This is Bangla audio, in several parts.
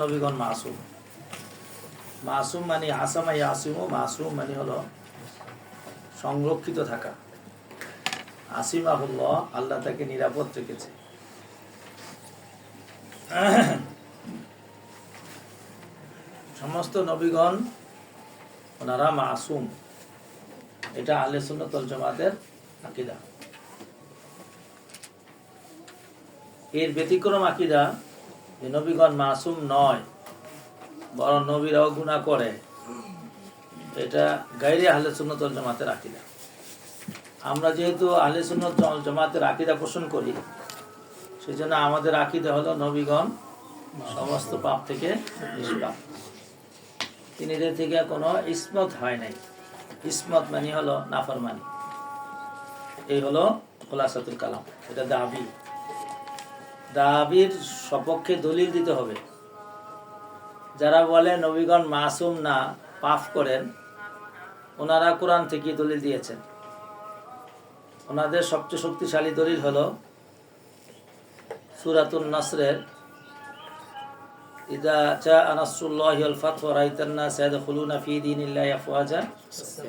নবীগণ মাসুম। মাসুম মানে আসামা ইয়াসিমু, মাসুম মানে হলো সংরক্ষিত থাকা। আসিমাহুল্লাহ, আল্লাহ তাকে নিরাপদ রেখেছে। সমস্ত নবীগণ ওনারা মাসুম, এটা আহলে সুন্নাত ওয়াল জামাতের আকীদা। এর ব্যতিক্রম আকীদা যে নবীগণ মাসুম নয়, বরং নবীরাও গুনাহ করে, এটা গায়রে আহলে সুন্নাত ওয়াল জামাতের আকীদা। আমরা যেহেতু আহলে সুন্নাত ওয়াল জামাতের আকীদা পোষণ করি, সেজন্য আমাদের আকীদা হলো নবীগণ সমস্ত পাপ থেকে নিষ্পাপ, তিনিদের থেকে কোনো ইসমত হয় নাই। ইসমত মানে হলো নাফরমানি। এই হলো খুলাসাতুল কালাম। এটা দাবির সপক্ষে দলিল দিতে হবে। যারা বলে নবীগণ মাসুম না, পাপ করেন, ওনারা কোরআন থেকে দলিল দিয়েছেন। ওনাদের সবচেয়ে শক্তিশালী দলিল হলো সূরাতুন নাসরের ইযা জাআ নাসরুল্লাহি ওয়াল ফাতহু ওয়া রাআইতান নাসা ইয়াদখুলুনা ফী দীনিল্লাহি আফওয়াজা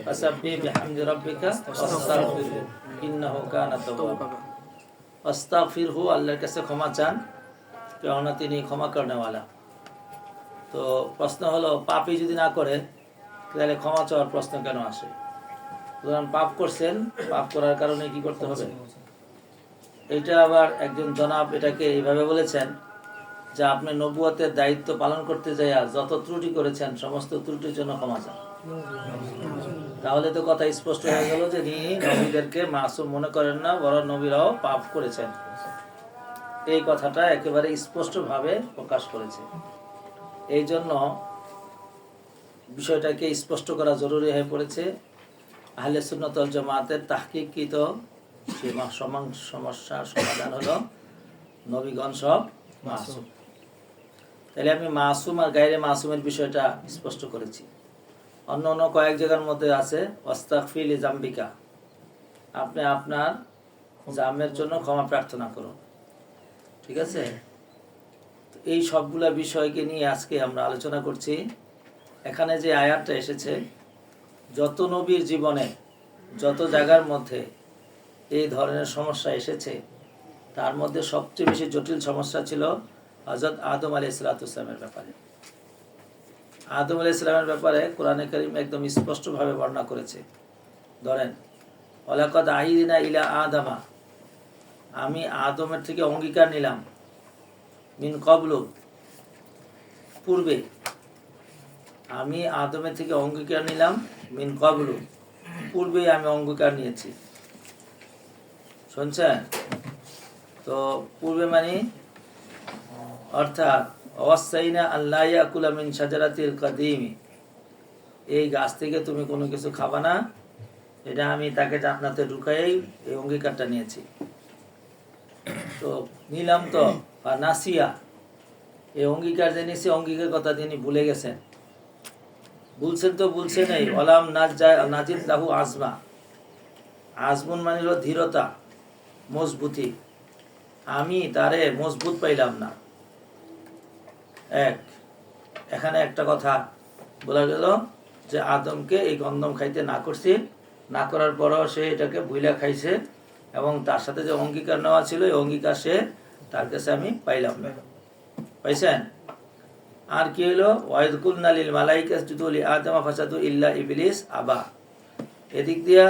ফাসাব্বিহ বিহামদি রাব্বিকা ওয়াস্তাগফিরহু ইন্নাহু কানা তাওয়াবা। আস্তাগফিরহু, আল্লাহর কাছে ক্ষমা চান, কেননা তিনি ক্ষমা করনেওয়ালা। তো প্রশ্ন হলো, পাপই যদি না করে তাহলে ক্ষমা চাওয়ার প্রশ্ন কেন আসে? সুতরাং পাপ করছেন, পাপ করার কারণে কি করতে হবে? এইটা আবার একজন জনাব এটাকে এইভাবে বলেছেন যে আপনি নবুয়তের দায়িত্ব পালন করতে যাইয়া যত ত্রুটি করেছেন সমস্ত ত্রুটির জন্য ক্ষমা চান। তাহলে তো কথা স্পষ্ট হয়ে গেল যে তিনি নবীদেরকে মাসুম মনে করেন না, বরং নবীরাও পাপ করেছেন। এই কথাটা একেবারে স্পষ্টভাবে প্রকাশ করেছে। এই জন্য বিষয়টাকে স্পষ্ট করা জরুরি হয়ে পড়েছে। আহলে সুন্নাত ওয়াল জামাতের তাহকিককৃত সমস্যার সমাধান হলো নবীগণ সব মাসুম। তাহলে আমি মাসুম আর গায়রে মাসুমের বিষয়টা স্পষ্ট করেছি। অন্য অন্য কয়েক জায়গার মধ্যে আছে ওয়াস্তাগফির লিজামবিকা, আপনি আপনার জামের জন্য ক্ষমা প্রার্থনা করুন। ঠিক আছে, এই সবগুলা বিষয়কে নিয়ে আজকে আমরা আলোচনা করছি। এখানে যে আয়াতটা এসেছে, যত নবীর জীবনে যত জায়গার মধ্যে এই ধরনের সমস্যা এসেছে, তার মধ্যে সবচেয়ে বেশি জটিল সমস্যা ছিল হযরত আদম আলাইহিস সালামের ব্যাপারে। আদম আলাইহিস সালামের ব্যাপারে কোরআনে কারীম একদম স্পষ্টভাবে বর্ণনা করেছে। ধরেন, ওয়ালাকাদ আহিদিনা ইলা আদামা, আমি আদমের থেকে অঙ্গীকার নিলাম, মিন ক্বাবলু, পূর্বে, আমি আদমের থেকে অঙ্গীকার নিলাম, মিন ক্বাবলু, পূর্বেই আমি অঙ্গীকার নিয়েছি। শুনছেন তো? পূর্বে মানে অর্থাৎ ওয়াসাইনা আল্লা ইয়াকুলা মিন শাজারাতিল কাদিমি, এই গাছ থেকে তুমি কোনো কিছু খাবা না, এটা আমি তাকে জান্নাতে ঢুকাই এই অঙ্গীকারটা নিয়েছি। তো নিলাম তো নাসিয়া, এই অঙ্গীকার যে নিয়েছি, অঙ্গীকার কথা তিনি ভুলে গেছেন। ভুলছেন তো ভুলছেন এই, ওয়ালাম নাজিদ লাহু আজমা, আজমুন মানে হলো ধীরতা, মজবুতি, আমি তারে মজবুত পাইলাম না। এখানে একটা কথা বলা গেল যে আদমকে এই গন্ধম খাইতে না করছি, না করার পরও সে এটাকে ভুইলা খাইছে, এবং তার সাথে যে অঙ্গীকার নেওয়া ছিল এই অঙ্গীকার সে তার কাছে আমি পাইলাম না। পাইছেন? আর কি হইল, ওয়াইদ কুলনা লিল মালাইকা ইসজুদু লি আদম ফাসাদু ইল্লা ইবলিস আবা, এদিক দিয়া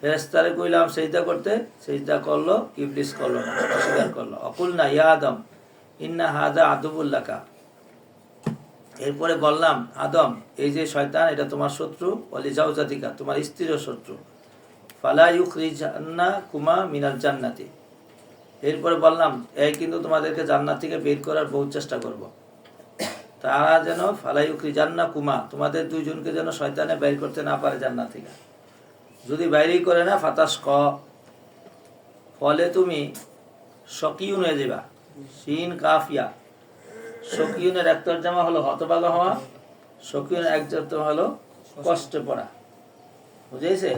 ফেরেশতারে কইলাম সিজদা করতে, সিজদা করলো, ইবলিস করলো না, অস্বীকার করলো। অকুলনা ইয়া আদম ইন্না হাযা আদুবুল লাকা, এরপরে বললাম আদম, এই যে শয়তান এটা তোমার শত্রু, ওয়ালি জাওজাতিকা, তোমার স্ত্রীর শত্রু, ফালা ইউখরিজান্নাকুমা মিনাল জান্নাতি, এরপরে বললাম এই কিন্তু তোমাদেরকে জান্নাত থেকে বের করার বহু চেষ্টা করব, তারা যেন ফালা ইউখরিজান্নাকুমা, তোমাদের দুইজনকে যেন শয়তানে বের করতে না পারে জান্নাত থেকে। যদি বাইরেই করে না, ফাতাস ক, ফলে তুমি শকিউন হয়ে যাবা। শিন কাফিয়া, শকিউনের এক তরজমা হলো হতভাগা হওয়া, শকিউনের এক তরজমা হলো কষ্ট পড়া। বুঝেছে?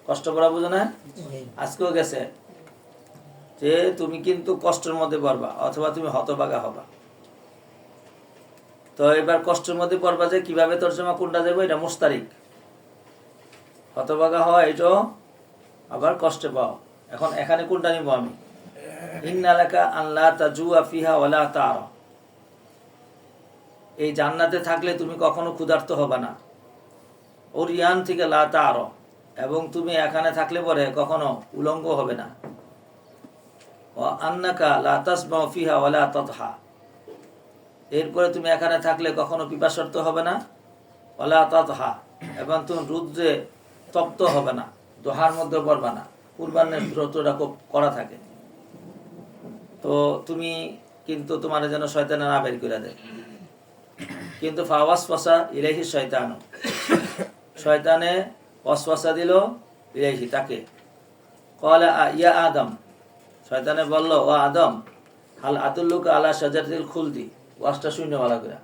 কষ্ট পড়া বুঝো না? আজকেও গেছে যে তুমি কিন্তু কষ্টের মধ্যে পড়বা, অথবা তুমি হতভাগা হবা। তো এবার কষ্টের মধ্যে পড়বা যে কিভাবে তর্জমা কোনটা যাবো, এটা মুস্তারিক হতভাগা হওয়া, এটাও আবার কষ্টে পাও। এখন এখানে কোনটা নিব আমি? ইন্নালাকা আল্লাহ তাজুয়া ফিহা ওয়ালা তারা, এই জান্নাতে থাকলে তুমি কখনো ক্ষুধার্ত হবে না। ওরিয়ান থেকে লা তারা, এবং তুমি এখানে থাকলে পরে কখনো উলঙ্গ হবে না। আন্নাকা লা তাসমাউ ফিহা ওয়ালা তাতহা, এরপরে তুমি এখানে থাকলে কখনো পিপাসার্ত হবে না। ওয়ালা তাতহা, এবং তুমি রুদ্রে তপ্ত হবে না, দোহার মধ্যে পড়বা না। কুরবানের ব্রতটা খুব করা থাকে, তো তুমি কিন্তু তোমার যেন শয়তানে না বের করে দেয়। কিন্তু ফাওয়াসওয়াসা ইলাইহি শয়তান, শয়তানে ওয়াসওয়াসা দিল ইলাইহি তাকে। ক্বালা ইয়া আদম, শয়তানে বলল ও আদম, হাল আদুল্লুকা আলা শাজারাতিল খুলদি, ওয়াসটা শূন্য বলা করে।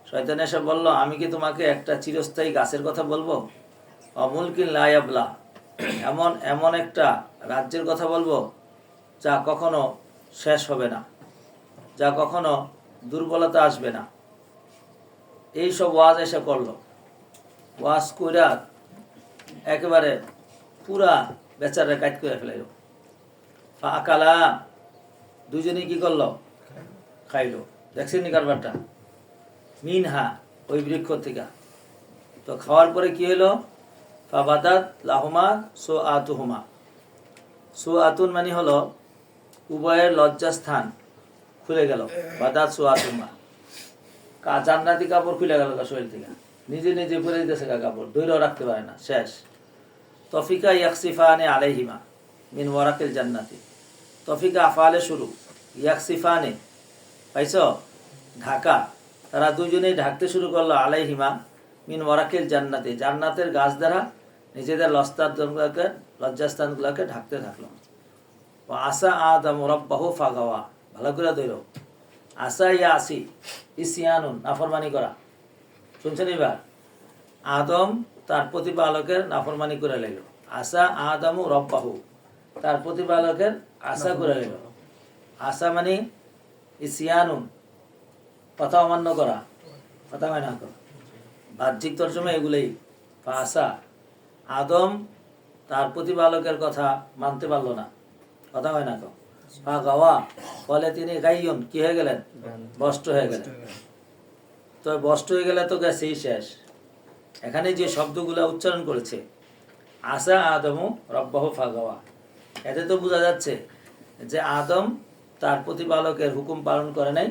শয়তানে এসে বলল, আমি কি তোমাকে একটা চিরস্থায়ী গাছের কথা বলবো? অমুলকিন লা ইয়াবলা, এমন একটা রাজ্যের কথা বলবো যা কখনো শেষ হবে না, যা কখনো দুর্বলতা আসবে না। এইসব ওয়াজ এসে করলো। ওয়াজ কইরা একেবারে পুরা বেচারা কাজ করে ফেলাইল। আকালা, দুজনেই কি করলো? খাইলো। দেখছেন নি কারবারটা? মিনহা, ওই বৃক্ষ থেকে। তো খাওয়ার পরে কি হলো? ফাবাদাত লাহুমা সো আতুহুমা, সো আতুন মানে হলো উভয়ের লজ্জাস্থান খুলে গেল। বাদাত সো আতুহুমা, জান্নাতি কাপড় খুলে গেল শরীর থেকে, নিজে নিজে পরে দিতেছে কাপড়, ধৈর্য রাখতে পারে না, শেষ। তফিকা ইয়াকসিফানে আলাইহিমা মিন ওয়ারাকিল জান্নাতি, তফিকা আফালে শুরু, ইয়াকসিফানে পাইছ ঢাকা, তারা দুজনেই ঢাকতে শুরু করলো আলাইহিমা মিন ওয়ারাকিল জান্নাতি, জান্নাতের গাছ দ্বারা নিজেদের লজ্জাস্থানগুলোকে ঢাকতে থাকলো। আসা আদম রব্বাহু ফাগাওয়া, ভালো করে ধরো। আসা ইয়া আসি, ইসিয়ানুন নাফরমানি করা, শুনছেন? এবার আদম তার প্রতিপালকের নাফরমানি করে লাইল। আসা আদমু রব্বাহু, তার প্রতিপালকের আশা করে লাইল। আসা মানে ইসিয়ানুন, কথা অমান্য করা, কথা মানা করা, বাহ্যিক তর্জমা এগুলোই। আসা, আদম তার প্রতিপালকের কথা মানতে পারলো না, কথা হয় না। গাওয়া, ফলে তিনি গাইয়ন কি হয়ে গেলেন? বষ্ট হয়ে গেলেন। তো বষ্ট হয়ে গেলে তো গেছেই, শেষ। এখানে যে শব্দগুলা উচ্চারণ করেছে, আসা আদমু রব্বাহু ফাগাওয়া, এতে তো বোঝা যাচ্ছে যে আদম তার প্রতিপালকের হুকুম পালন করে নাই,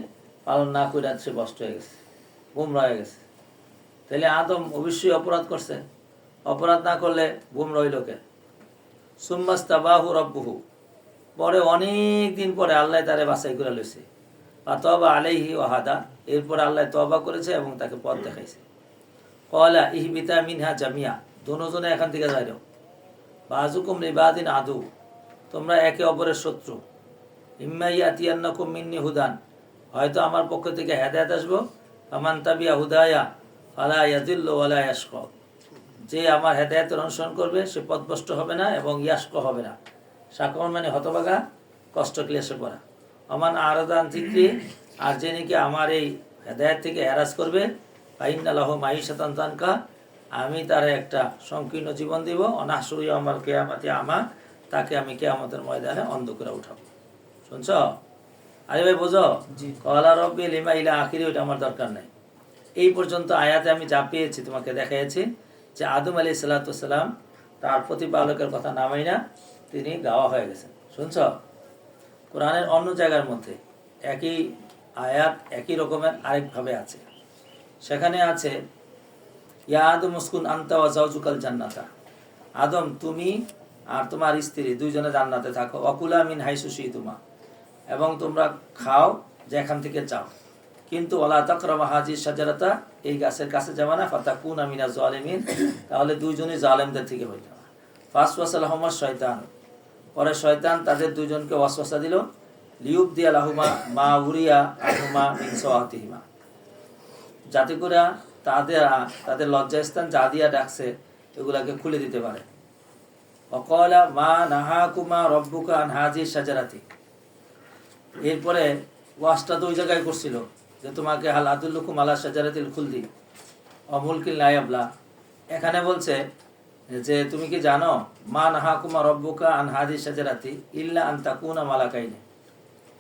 পালন না করে সে বষ্ট হয়ে গেছে, গুমরা হয়ে গেছে। তাহলে আদম অবশ্যই অপরাধ করছে, অপরাধ না করলে গুমরা হইল কে? সুম্মাস্তাবাহু রব্বুহু, পরে অনেক দিন পরে আল্লাহ তারে বাছাই করে লইছে। তবা আলাইহি ওয়াহাদা, এরপরে আল্লাহ তবা করেছে এবং তাকে পথ দেখাইছে। কলা ইহবিতা মিনহা জামিয়া, দুজনে এখান থেকে যাইল। বাজুকুম লিবাদিন আদু, তোমরা একে অপরের শত্রু। ইম্মা ইয়াতিয়ান্নাকুম মিন্নি হুদান, হয়তো আমার পক্ষ থেকে হেদায়েত আসবো। ফামান তাবিয়া হুদায়া ফালা ইয়াযিল্লু ওয়ালা ইয়াশকা, যে আমার হেদায়েতের অনুসরণ করবে সে পথভ্রষ্ট হবে না এবং ইয়াশকা হবে না। শাকর মানে হতভাগা, কষ্ট ক্লেশে পড়া। আমান আরাদান যিকরি, আর যে নাকি আমার এই হেদায়েত থেকে হেরাজ করবে, ফাইন্না লাহু মাঈশাতান তানকা, আমি তার একটা সংকীর্ণ জীবন দিব। অনাহশুরু ইয়াউমাল কিয়ামাতি আমা, তাকে আমি কিয়ামতের ময়দানে অন্ধ করে উঠাবো। শুনছ? আরে ভাই বোঝো? ক্বালা রব্বি লিমা ইলা আখিরি, ওইটা আমার দরকার নাই। এই পর্যন্ত আয়াতে আমি যা পেয়েছি তোমাকে দেখাইছি যে আদম আলাইহিস সালাতু সালাম তার প্রতিপালকের কথা নামাই না তিনি গাওয়া হয়ে গেছেন। শুনছ? কোরআনের অন্য জায়গার মধ্যে একই আয়াত একই রকমের আরেকভাবে আছে। সেখানে আছে ইয়া আদম উসকুন আনতা ওয়া যাওজুকাল জান্নাতা, আদম তুমি আর তোমার স্ত্রী দুইজনে জান্নাতে থাকো। ওয়াকুলা মিন হাইসু শিতুমা, এবং তোমরা খাও যেখান থেকে চাও, কিন্তু ওয়ালা তাকরাবা হাযিহি শাজারাতা, এই গাছের কাছে যাবে না। ফাতাকুনা মিনাজ জালিমিন, তাহলে দুইজনই জালেমদের থেকে হয়ে যাবে। ফাসওয়াসা লাহুমা শয়তান, পরে শয়তান তাদের দুইজনকে ওয়াসওয়াসা দিল। লিউবদিয়া লাহুমা মা উরিয়া আনহুমা মিন সাওয়াতিহিমা, যাতে করে তাদের লজ্জাস্থান যা দিয়া ডাকছে এগুলাকে খুলে দিতে পারে। ওয়াকালা মা নাহাকুমা রব্বুকা আন হাযিহি শাজারাতি, এরপরে ওয়াজটা তো ওই জায়গায় করছিল যে তোমাকে হাল আদুল্লুকুম আলা শাজারাতিল খুলদি অমুলকিল লা ইয়াবলা, এখানে বলছে যে তুমি কি জানো মা নাহাকুমা রব্বুকা আন হাদি শাজারাতি ইল্লা আন তাকুনা মালাকাইনি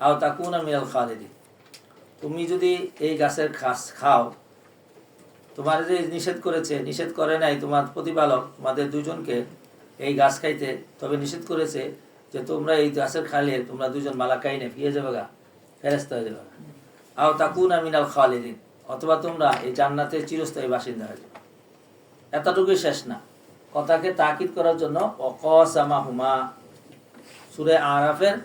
আও তাকুনা মিনাল খালিদিন। তুমি যদি এই গাছের ঘাস খাও, তোমার যে নিষেধ করেছে, নিষেধ করে নাই তোমার প্রতিপালক তোমাদের দুজনকে এই গাছ খাইতে, তবে নিষেধ করেছে যে তোমরা এই গাছের খাইলে তোমরা দুজন মালাকাইনে ফিরে যাবে গা, ফেরেশতা হয়ে যাবে। আও তাকুনা মিনাল খালিদিন, অথবা তোমরা এই জান্নাতে চিরস্থায়ী বাসিন্দা হয়ে যাবে। এতটুকুই শেষ না, কথাকে তাকিদ করার জন্য অকসামাহুমা, সূরা আরাফের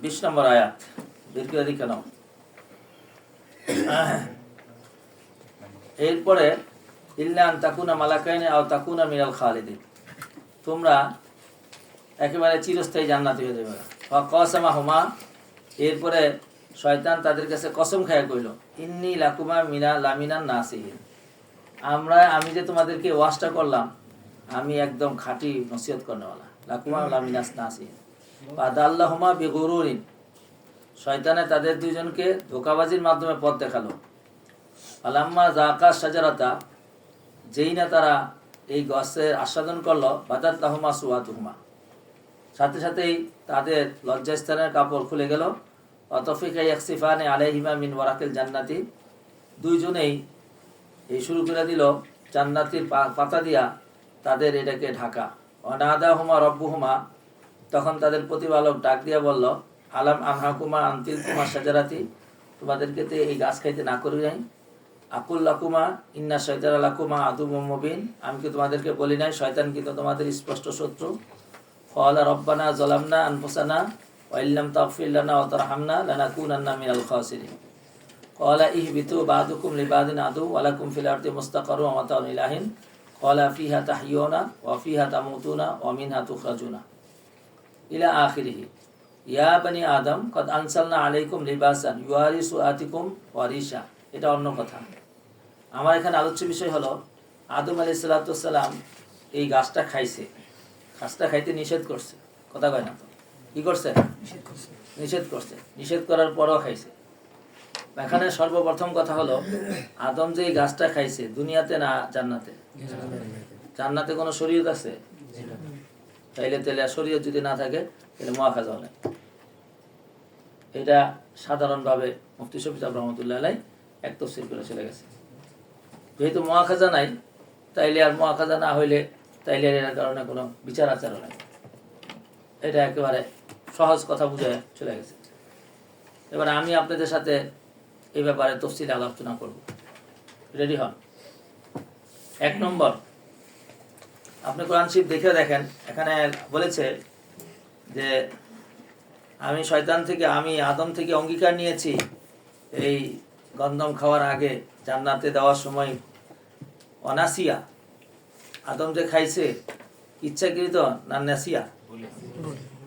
20 নম্বর আয়াত বের করে দিকে নাও। এরপরে ইল্লা আন তাকুনা মালাকাইনি আও তাকুনা মিনাল খালিদিন, তোমরা একেবারে চিরস্থায়ী জান্নাতি হয়ে যাবে। ওয়াকসামাহুমা, এরপরে শয়তান তাদের কাছে কসম খায়া কইল ইন্নী লাকুমা মিনা লামিনান নাসিহিন, আমি যে তোমাদেরকে ওয়াজটা করলাম আমি একদম খাঁটি নসিহত করনেওয়ালা। লাকুমা লামিনাস নাসিহিন ফাদাল্লাহুমা বিগুরুরিন, শয়তানে তাদের দুইজনকে ধোঁকাবাজির মাধ্যমে পথ দেখালো। আলাম্মা যাকা শাজারাতা, যেই না তারা এই গাছের আস্বাদন করলো, বাদাত লাহুমা সুওয়াতুহুমা, সাথে সাথেই তাদের লজ্জাস্থানের কাপড় খুলে গেল। অতফিকা ইয়াকসিফানে আলাইহিমা মিন ওয়ারাকিল জান্নাতি, দুইজনেই এই শুরু করে দিল জান্নাতির পাতা দিয়া তাদের এটাকে ঢাকা। অনাদাহুমা রব্বুহুমা, তখন তাদের প্রতিপালক ডাক দিয়া বলল আলাম আনহাকুমা আনতিল কুমা শাজারাতি, তোমাদেরকে তো এই গাছ খাইতে না করি নাই। আকুল লাকুমা ইন্না শয়তানা লাকুমা আদুউম মুবিন, আমি কি তোমাদেরকে বলি নাই শয়তান কিন্তু তোমাদের স্পষ্ট শত্রু। ক্বালা রব্বানা যালামনা আনফুসানা ওয়া ইল্লাম তাগফির লানা ওয়া তারহামনা লানাকুনান্না মিনাল খাসিরিন। ক্বালা ইহবিতু বা'দুকুম লিবাদিন আদু ওয়া লাকুম ফিল আরদি মুস্তাকাররুন ওয়া মাতাউন ইলা হিন ক্বালা ফিহা তাহইয়ুনা ওয়া ফিহা তামুতুনা ওয়া মিনহা তুখরাজুনা ইলা আখিরিহি। ইয়া বানি আদম কদ আনসালনা আলাইকুম লিবাসান ইউয়ারি সুআতিকুম ওয়া রিশা। এটা অন্য কথা। আমার এখানে আলোচ্য বিষয় হলো আদম আলাইহিস সালাতু ওয়াস সালাম এই গাছটা খাইছে, গাছটা খাইতে নিষেধ করছে, কথা কয় না তো, কি করছে? নিষেধ করছে। নিষেধ করার পরও খাইছে। এখানে সর্বপ্রথম কথা হলো আদম যে এই গাছটা খাইছে দুনিয়াতে না জান্নাতে? জান্নাতে কোনো শরীয়ত আছে? তাইলে শরীয়ত যদি না থাকে তাহলে মুআখাযা নেই। এটা সাধারণভাবে মুফতি শফি সাহেব রহমতুল্লাহ আলাইহি এক তাফসীর করে চলে গেছে। যেহেতু মুআখাযা নাই, তাইলে আর মুআখাযা না হইলে তাইলে এর কারণে কোনো বিচার আচারও নাই। এটা একেবারে সহজ কথা বুঝে চলে গেছে। এবার আমি আপনাদের সাথে এই ব্যাপারে তফসিলে আলোচনা করব। রেডি হন। 1 নম্বর, আপনি কোরআন শরীফ দেখে দেখেন, এখানে বলেছে যে আমি আদম থেকে অঙ্গীকার নিয়েছি এই গন্ধম খাওয়ার আগে জান্নাতে দেওয়ার সময় অনাসিয়া, আদম যে খাইছে ইচ্ছাকৃত না নাসিয়া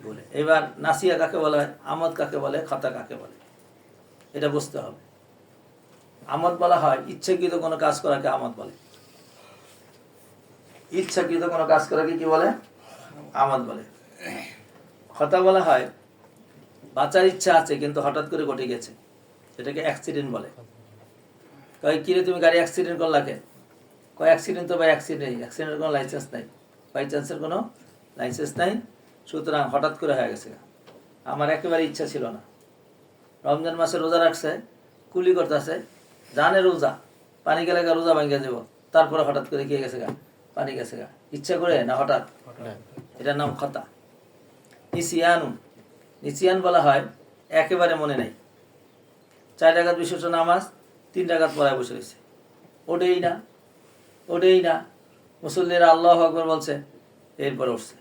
বলে। এবার নাসিয়া কাকে বলা হয়, আমদ কাকে বলে, খতা কাকে বলে, এটা বুঝতে হবে। আমদ বলা হয় ইচ্ছাকৃত কোনো কাজ করাকে আমদ বলে। ইচ্ছাকৃত কোনো কাজ করাকে কি বলে? আমদ বলে। খতা বলা হয় বাঁচার ইচ্ছা আছে কিন্তু হঠাৎ করে ঘটে গেছে, এটাকে অ্যাক্সিডেন্ট বলে। কয় কিরে তুমি গাড়ি অ্যাক্সিডেন্ট করলা কে? কয় অ্যাক্সিডেন্ট তো ভাই অ্যাক্সিডেন্টের কোনো লাইসেন্স নাই, বাই চান্সের কোনো লাইসেন্স নাই, সুতরাং হঠাৎ করে হয়ে গেছে। আমার একেবারে ইচ্ছা ছিল না। রমজান মাসে রোজা রাখছে, কুলি করতেছে, জানে রোজা, পানি গেলে রোজা ভাঙ্গে যাব, তারপরে হঠাৎ করে গিয়ে গেছে পানি গেছে ইচ্ছা করে না হঠাৎ, এটার নাম খতা। নিসিয়ান বলা হয় একেবারে মনে নাই, 4 রাকাত বিশিষ্ট নামাজ 3 রাকাত পড়ায় বসে রয়েছে, ওঠেই না, মুসল্লিরা আল্লাহু আকবার বলছে, এরপরে উঠছে।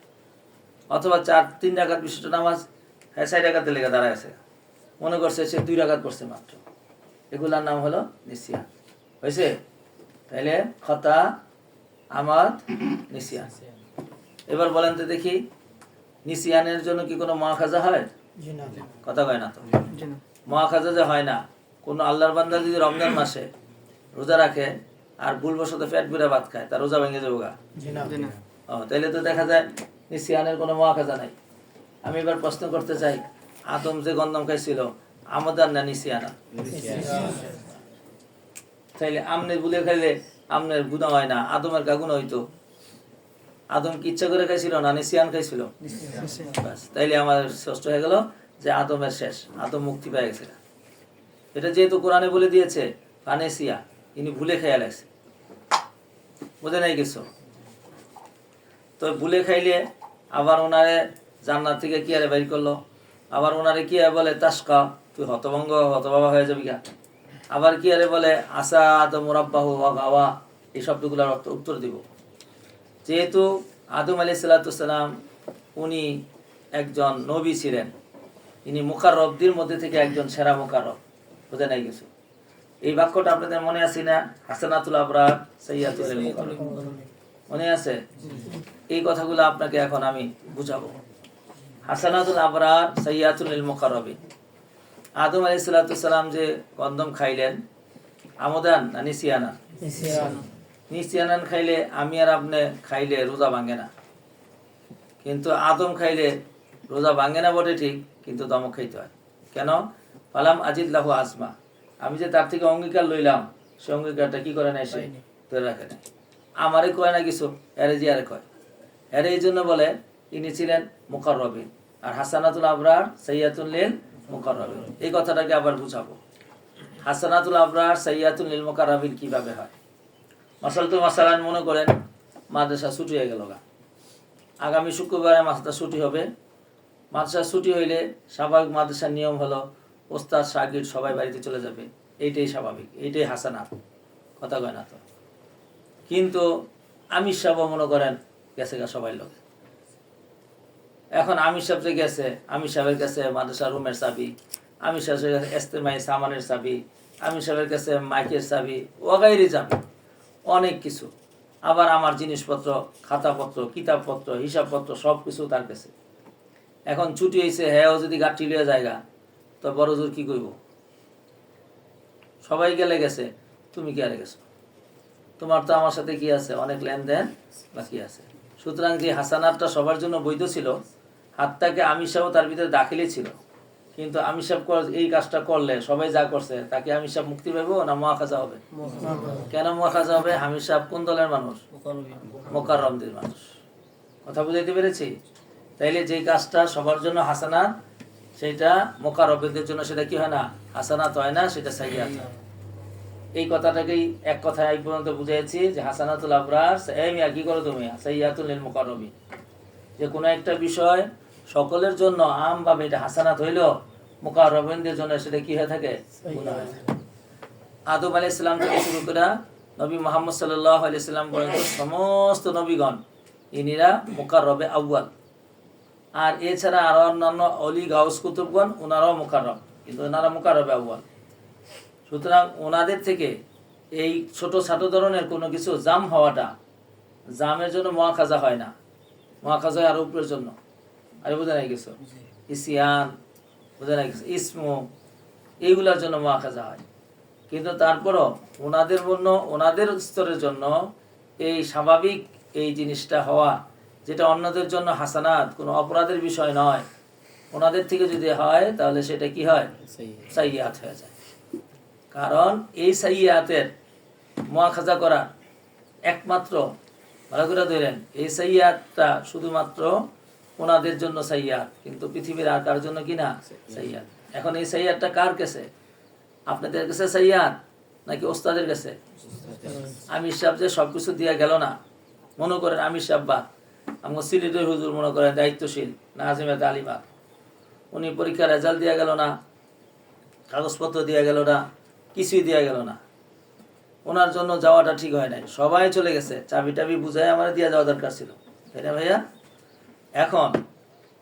অথবা 3 রাকাত বিশিষ্ট নামাজ 4 রাকাতে লেগে দাঁড়ায় আছে, মনে করছে সে 2 রাকাত পড়ছে মাত্র। এগুলার নাম হলো নিসিয়ান। হয়েছে? তাইলে খতা, আমাদ, নিসিয়ান। এবার বলেন তো দেখি, নিসিয়ানের জন্য কি কোনো মুআখাযা হয়? কথা কয় না তো। মুআখাযা যে হয় না, কোনো আল্লাহর বান্দা যদি রমজান মাসে রোজা রাখে আর ভুলবশত পেট ভরে ভাত খায়, তার রোজা ভেঙে যাবে গা? তাইলে তো দেখা যায় নিসিয়ানের কোনো মুআখাযা নাই। আমি এবার প্রশ্ন করতে চাই, আদম যে গন্ধম খাইছিল আমদান না নিসিয়ানা? তাইলে আমনে ভুলে খাইলে আমনের গুণা হয় না, আদমের কা গুণা হইতো? আদম কি ইচ্ছা করে খাইছিল না নিসিয়ান খাইছিল? ব্যাস, তাইলে আমার ষষ্ঠ হয়ে গেল যে আদমের শেষ, আদম মুক্তি পেয়ে গেছে। এটা যেহেতু কোরআনে বলে দিয়েছে ফানেসিয়া, ইনি ভুলে খেয়া লাগছে, বুঝে নাই কিছু। তো ভুলে খাইলে আবার ওনারে জান্নাত থেকে কি আরে বাইর করলো, আবার ওনারে কি আরে বলে তাস্কা, তুই হতভঙ্গ হতবাবা হয়ে যাবি গা। আবার কি আরে বলে আসা আদম মুরাব্বাহু ওয়া গাওয়া, এই শব্দগুলোর উত্তর দিব। যেহেতু আদম আলাইহিস সালাম উনি একজন নবী ছিলেন, ইনি মুকাররবদের মধ্যে থেকে একজন সেরা মুকাররব, বুঝে নাই কিছু। এই বাক্যটা আপনাদের মনে আছে না? হাসানাতুল আবরার সাইয়্যাতুল মুকাররব, মনে আছে? এই কথাগুলো আপনাকে এখন আমি বুঝাবো। হাসানাতুল আবরার সাইয়্যাতুল মুকাররবিন। আদম আলাইহিস সালাম যে গন্ধম খাইলেন, আমদান না নিসিয়ানা? নিসিয়ানান খাইলে আমি আর আপনি খাইলে রোজা ভাঙে না, কিন্তু আদম খাইলে রোজা ভাঙে না বটে ঠিক, কিন্তু দমক খাইতে হয়। কেন? পালাম আজিল্লাহু আসমা, আমি যে তার থেকে অঙ্গীকার লইলাম, সে অঙ্গীকারটা কি করে নাই, সে ধরে রাখে নাই। আমারে কয় না কিছু, এরে যে আরে কয়। এরে এই জন্য বলে ইনি ছিলেন মুকাররবিন, আর হাসানাতুল আবরার সাইয়্যাতুল লিল মুকাররবিন। এই কথাটাকে আবার বুঝাবো। হাসানাতুল আবরার সাইয়্যাতুল লিল মুকাররবিন কিভাবে হয়? মাসালান মনে করেন মাদ্রাসা ছুটি হয়ে গেল, আগামী শুক্রবারে মাদ্রাসা ছুটি হবে। মাদ্রাসা ছুটি হইলে স্বাভাবিক মাদ্রাসার নিয়ম হলো ওস্তাদ শাগির সবাই বাড়িতে চলে যাবে, এইটাই স্বাভাবিক, এইটাই হাসানাত, কথা কয় না তো। কিন্তু আমির সাহেব মনে করেন গেছে গা সবাই লোক। এখন আমির সাহেব যে গেছে, আমির সাহেবের কাছে মাদ্রাসার রুমের চাবি, আমির সাহেবের কাছে এস্তেমাই সামানের চাবি, আমির সাহেবের কাছে মাইকের চাবি, ওগাইরে যাবে অনেক কিছু। আবার আমার জিনিসপত্র, খাতাপত্র, কিতাবপত্র, হিসাবপত্র সব কিছু তার কাছে। এখন ছুটি হয়েছে, হ্যাঁ যদি গাঠি লিয়ে জায়গা, তো বড় জোর কি করব? সবাই গেলে গেছে, তুমি কি আরে গেছো? তোমার তো আমার সাথে কি আছে, অনেক লেনদেন বাকি আছে। সুতরাং যে হাসানাতটা সবার জন্য বৈধ ছিল, হাতটাকে আমির সাহেব তার ভিতরে দাখিলই ছিল। কিন্তু আমির সাহেব এই কাজটা করলে সবাই যা করছে, তাকে আমির সাহেব মুক্তি পাবো না মুআখাজা হবে? কেন মুআখাজা হবে? আমির সাহেব কোন দলের মানুষ? মুকাররমদের মানুষ। কথা বুঝাইতে পেরেছি? তাইলে যেই কাজটা সবার জন্য হাসানাত, সেটা মুকাররবদের জন্য সেটা কি হয় না, হাসানাত হয় না, সেটা সাইয়্যাত হয়। এই কথাটাকেই এক কথায় এই পর্যন্ত বুঝাইছি যে হাসানাতুল আবরার, এই মিয়া কি করো তুমি, সাইয়্যাতুল লিল মুকাররবিন। যে কোনো একটা বিষয় সকলের জন্য আমভাবে এটা হাসানাত হইলেও মুকাররবিনদের জন্য সেটা কি হয়ে থাকে, গুনাহ হয়ে থাকে। আদম আলাইহিস সালাম থেকে শুরু করে নবী মুহাম্মদ সাল্লাল্লাহু আলাইহি সাল্লাম পর্যন্ত সমস্ত নবীগণ ইনিরা মুকাররবে আউয়াল। আর এছাড়া আরো অন্যান্য অলি গাউস কুতুবগণ ওনারাও মুকাররব, কিন্তু ওনারা মুকাররবে আউয়াল। সুতরাং ওনাদের থেকে এই ছোট ছোট ধরনের কোনো কিছু জাম হওয়াটা, জামের জন্য মুআখাজা হয় না, মুআখাজা হয় আরো উপরের জন্য। আরে বোঝা নাই কিছু? ইসিয়ান, বোঝা নাই কিছু? ইসমু, এইগুলোর জন্য মুআখাজা হয়। কিন্তু তারপরও ওনাদের জন্য, ওনাদের স্তরের জন্য এই স্বাভাবিক এই জিনিসটা হওয়া, যেটা অন্যদের জন্য হাসানাত, কোনো অপরাধের বিষয় নয়, ওনাদের থেকে যদি হয় তাহলে সেটা কি হয়, সাইয়্যাত হয়ে যায়। কারণ এই সাইয়্যাতের মুআখাজা করা একমাত্র, ভালো করে ধরেন, এই সাইয়্যাতটা শুধুমাত্র ওনাদের জন্য সাইয়্যাত, কিন্তু পৃথিবীর আর কার জন্য কি না সাইয়্যাত। এখন এই সাইয়্যাতটা কার কাছে? আপনাদের কাছে সাইয়্যাত নাকি ওস্তাদের কাছে? আমির সাহেব যে সবকিছু দিয়ে গেল না, মনে করেন আমির সাহেব বা আমার সিলেটের হুজুর মনে করেন দায়িত্বশীল নাজিমেত আলিমা, উনি পরীক্ষার রেজাল্ট দিয়ে গেল না, কাগজপত্র দিয়ে গেল না, কিছুই দিয়ে গেল না, ওনার জন্য যাওয়াটা ঠিক হয় নাই। সবাই চলে গেছে, চাবি টাবি বুঝাই আমার দিয়ে যাওয়া দরকার ছিল, তাই না ভাইয়া? এখন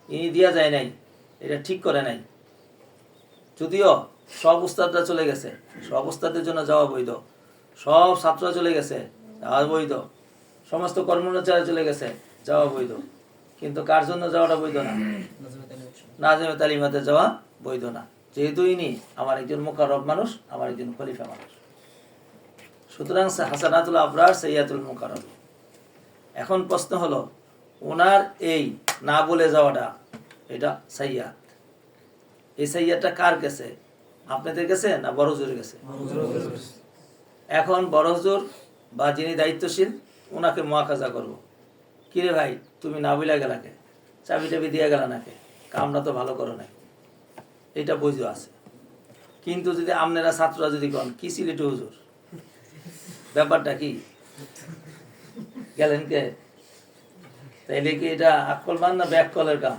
ইনি দিয়া যায় নাই, এটা ঠিক করে নাই। যদিও সব উস্তাদরা চলে গেছে, সব উস্তাদের জন্য যাওয়া বৈধ, সব ছাত্ররা চলে গেছে, যাওয়া বৈধ, সমস্ত কর্মচারী চলে গেছে, যাওয়া বৈধ, কিন্তু কার জন্য যাওয়াটা বৈধ না? নাজিমে তালিমাতে যাওয়া বৈধ না, যেহেতু ইনি আমার একজন মুকাররব মানুষ, আমার একজন খলিফা মানুষ। সুতরাং হাসানাতুল আবরার সাইয়্যাতুল মুকাররব। এখন প্রশ্ন হলো, ওনার এই না বলে যাওয়াটা এটা সাইয়্যাত, এই সাইয়াটা কার কাছে? আপনাদের কাছে না বড় হুজুরের কাছে? এখন বড় হুজুর বা যিনি দায়িত্বশীল ওনাকে মুআখাজা করব, কিরে ভাই তুমি না বইলা গেলাকে, চাবি টাবি দিয়ে গেলা নাকে, কামটা তো ভালো করো নাই, এটা বুঝো আছে। কিন্তু যদি আপনারা ছাত্ররা যদি কন কি সিলেটে হুজুর, ব্যাপারটা কি গেলেন কে, তাইলে কি এটা আকল মান না ব্যাক কলের কাম?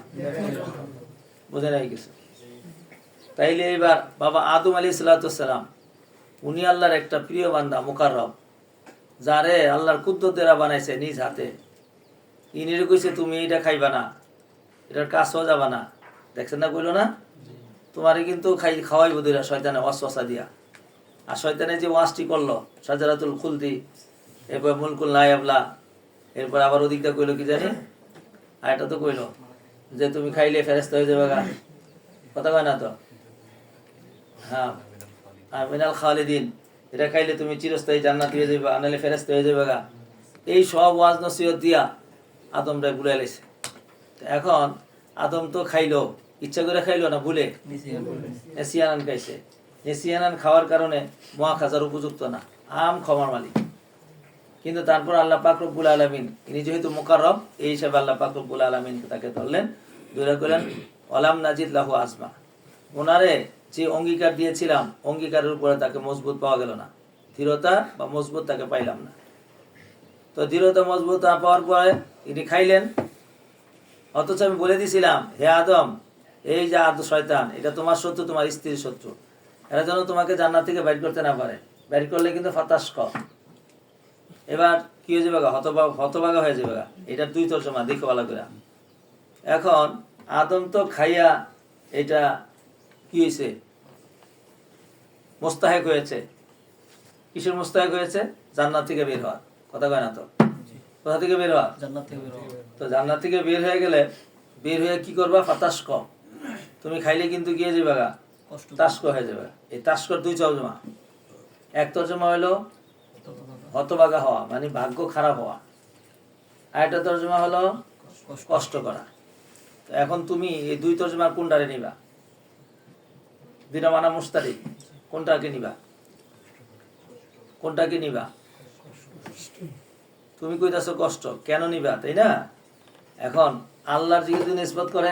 বুঝে নাই কিছু। তাইলে এবার বাবা আদম আলী সালাম উনি আল্লাহর একটা প্রিয় বান্দা মুকাররব, যারে আল্লাহর কুদ্দতেরা বানাইছে নিজ হাতে। ইনিরে কইছে তুমি এটা খাইবা না, এটার কাছেও যাবা না। দেখছেন না, কইলো না তোমারে কিন্তু খাওয়াইব দিরা শয়তানে ওয়াসওয়াসা দিয়া। আর শয়তানে যে ওয়াজটি করলো সাজারাতুল খুলদি, এরপর মুলকুল নায়াবলা, এরপর আবার ওদিকটা কইলো কি জানি, আর এটা তো কইলো যে তুমি খাইলে ফেরেশতা হয়ে যাবে গা, কথা কয় না তো? হ্যাঁ, আর মিনাল খালিদিন, এটা খাইলে তুমি চিরস্থায়ী জান্নাতি হয়ে যাবে, আনালে ফেরেশতা হয়ে যাবে গা। এই সব ওয়াজ নসিহত দিয়া আদমরা ভুলে লাইছে। এখন আদম তো খাইলো, ইচ্ছা করে খাইলো না, ভুলে এসিয়ানান খাইছে। এসিয়ানান খাওয়ার কারণে মুআখাজার উপযুক্ত না, আম ক্ষমার মালিক। কিন্তু তারপর আল্লাহ পাক রব্বুল আলামিন ইনি যেহেতু মুকাররব, এই হিসাবে আল্লাহ পাক রব্বুল আলামিন তাকে ধরলেন, ধরে কইলেন ওয়ালাম নাজিদ লাহু আজমা। ওনারে যে অঙ্গীকার দিয়েছিলাম অঙ্গীকারের উপরে তাকে মজবুত পাওয়া গেল না, দৃঢ়তা বা মজবুত তাকে পাইলাম না। তো দৃঢ়তা মজবুত না পাওয়ার পরে ইনি খাইলেন। অথচ আমি বলে দিছিলাম হে আদম, এই যে শয়তান এটা তোমার শত্রু, তোমার স্ত্রীর শত্রু, এরা যেন তোমাকে জান্নাত থেকে বাইর করতে না পারে। বাইর করলে কিন্তু ফাতাশক, এবার কি হয়ে যাবে, হতবাগা হয়ে যাবে। এটার দুই তর্জমা দেখো ভালো করে। এখন আদম তো খাইয়া এটা কি হয়েছে, মোস্তাহেক হয়েছে। কিসের মোস্তাহেক হয়েছে? জান্নাত থেকে বের হওয়ার। কথা কয় না তো? কোথা থেকে বের হওয়া? জান্নাত থেকে বের হওয়া। তো জান্নাত থেকে বের হয়ে গেলে বের হয়ে কি করবা? ফাতাশক, তুমি খাইলে কিন্তু গিয়ে যাবে গা, তাস্ক হয়ে যাবে। এই তাস্কর দুই তর্জমা। এক তর্জমা হলো হতবাগা হওয়া, মানে ভাগ্য খারাপ হওয়া। আর একটা তর্জমা হলো কষ্ট করা। তো এখন তুমি এই দুই তর্জমার কোনটারে নিবা? দুইটা মানা মুস্তারিক, কোনটাকে নিবা? কোনটাকে নিবা? তুমি কইতাছো কষ্ট, কেন নিবা, তাই না? এখন আল্লাহর যেহেতু নিসবত করে,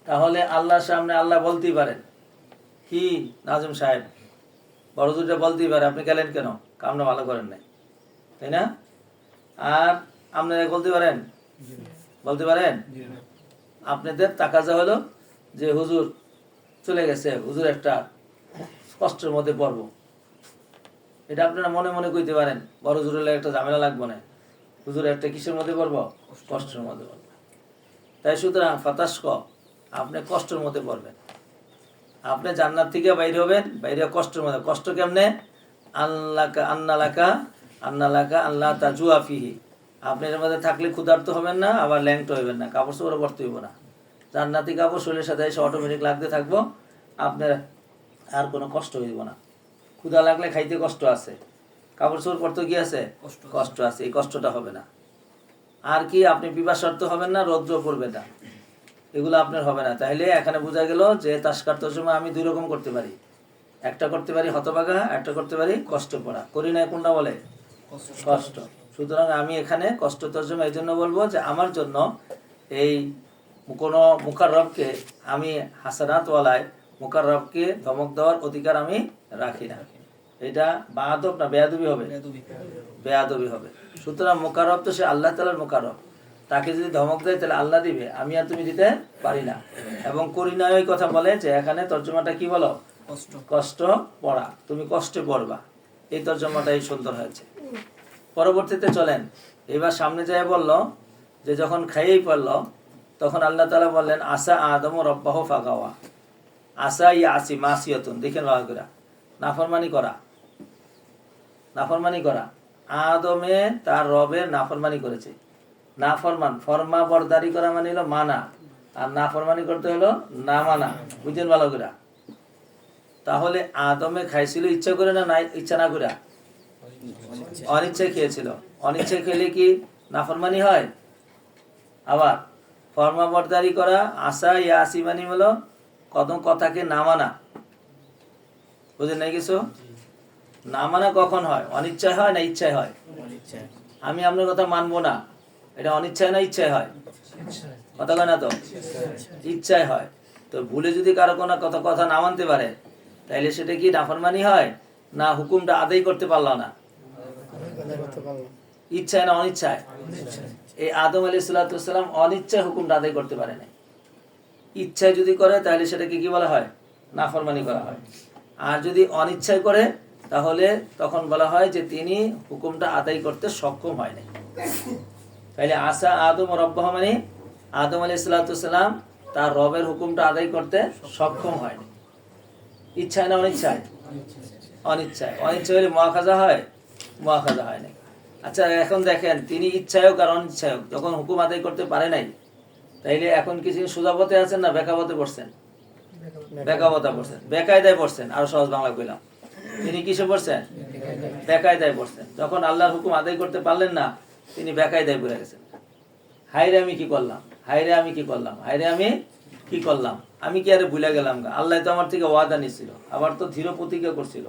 তাহলে আল্লাহর সামনে আল্লাহ বলতেই পারেন কি নাজম সাহেব, বড় দুটা বলতেই পারে আপনি গেলেন কেন, কামনা ভালো করেন নাই, তাই না? আর আপনারা বলতে পারেন, বলতে পারেন আপনাদের তাকাজা হলো যে হুজুর চলে গেছে, হুজুর একটা কষ্টের মধ্যে পড়ব, এটা আপনারা মনে মনে কইতে পারেন। বড় হুজুরের একটা ঝামেলা লাগবে না, হুজুর একটা কিসের মধ্যে পড়ব? কষ্টের মধ্যে পড়ব। তাই সুতরাং ফাতাশক, আপনি কষ্টের মধ্যে পড়বেন। আপনি জান্নাত থেকে বাইরে হবেন, বাইরে কষ্টের মধ্যে। কষ্ট কেমনে? আন্নালাকা আল্লাহ তাজুয়া ফিহি, আপনি এর মধ্যে থাকলে ক্ষুধার্ত হবেন না, আবার ল্যাংট হইবেন না, কাপড় চোপড়ে পড়তে হইব না। জান্নাতি কাপড় শরীরের সাথে এসে অটোমেটিক লাগতে থাকবো, আপনার আর কোনো কষ্ট হইব না। ক্ষুধা লাগলে খাইতে কষ্ট আছে, কাপড় চোপড় পড়তে কি আছে? কষ্ট আছে, এই কষ্টটা হবে না। আর কি আপনি পিপাসার্থ হবেন না, রৌদ্র পড়বে না, এগুলো আপনার হবে না। তাহলে এখানে বোঝা গেল যে তাস্কার তর্জমা আমি দুই রকম করতে পারি, একটা করতে পারি হতভাগা, একটা করতে পারি কষ্ট পড়া। করি না, কোনটা বলে? কষ্ট। সুতরাং আমি এখানে কষ্ট তর্জমা এই জন্য বলবো যে আমার জন্য এই কোনো মুকাররবকে আমি হাসানাতওয়ালায় মুকাররবকে ধমক দেওয়ার অধিকার আমি রাখি না। এটা বাদব না বেয়াদবি হবে? বেয়াদবি হবে। সুতরাং মুকাররব তো সে আল্লাহ তাআলার মুকাররব, তাকে যদি ধমক দেয় তাহলে আল্লাহ দিবে, আমি আর তুমি দিতে পারি না। এবং করি না ওই কথা বলে যে এখানে তর্জমাটা কি বলো? কষ্ট পড়া, তুমি কষ্টে পড়বা, এই তর্জমাটাই সুন্দর হয়েছে। পরবর্তীতে চলেন, এবার সামনে যায় বলল যে যখন খাইয়েই পড়ল তখন আল্লাহ তাআলা বললেন আসা আদম রব্বাহু ফাগাওয়া। আসা ইয়া আসি মাসিয়াতুন, দেখেন ভালো করে, নাফরমানি করা, নাফরমানি করা। আদমে তার রবের নাফরমানি করেছে। নাফরমান, ফরমা বরদারি করা মানে হলো মানা, আর নাফরমানি করতে হলো না মানা। বুঝছেন ভালো করে? তাহলে আদমে খাইছিল ইচ্ছা করে না ইচ্ছা না করে? অনিচ্ছায় খেয়েছিল। অনিচ্ছায় খেলে কি নাফরমানি হয়? আবার ফরমা বরদারি করা, আসা ইয়া আসি মানে হলো কদম কথাকে না মানা, বুঝলেন নাই কিছু? না মানা কখন হয়? অনিচ্ছায় হয় না ইচ্ছায় হয়? আমি আপনার কথা মানবো না, এটা অনিচ্ছায় না ইচ্ছায় হয়? কথা কয় না তো? ইচ্ছায় হয়। তো ভুলে যদি কারো কোনো কথা না মানতে পারে, তাইলে সেটা কি নাফরমানি হয়, না হুকুমটা আদায় করতে পারলো না? ইচ্ছায় না অনিচ্ছায়? এই আদম আলাইহিস সালাম অনিচ্ছায় হুকুমটা আদায় করতে পারে না। ইচ্ছায় যদি করে তাহলে সেটাকে কি বলা হয়? নাফরমানি করা হয়। আর যদি অনিচ্ছায় করে তাহলে তখন বলা হয় যে তিনি হুকুমটা আদায় করতে সক্ষম হয় নাই। তাইলে আসা আদম রব্বাহ মানে আদম আলাইহিস সালাম তার রবের হুকুমটা আদায় করতে সক্ষম হয়নি। ইচ্ছায় না অনিচ্ছায়? অনিচ্ছায়। অনিচ্ছায় হলে মুআখাযা হয়? মুআখাযা হয় না। আচ্ছা, এখন দেখেন তিনি ইচ্ছায় হোক আর অনিচ্ছায় হোক যখন হুকুম আদায় করতে পারে নাই, তাইলে এখন কি সোজা পথে আছেন না বেকা পথে পড়ছেন? বেকা পথে পড়ছেন, বেকায়দায় পড়ছেন। আরো সহজ বাংলা কইলাম, তিনি কিসে পড়ছেন? বেকায়দায় পড়ছেন। যখন আল্লাহর হুকুম আদায় করতে পারলেন না, তিনি বেকায়দায় পড়ে গেছেন। হায়রে আমি কি করলাম, হায়রে আমি কি করলাম, হায়রে আমি কি করলাম, আমি কি আরে ভুলে গেলাম গা, আল্লাহ তো আমার থেকে ওয়াদা নিছিল, আবার তো দৃঢ় প্রতিজ্ঞা করছিল,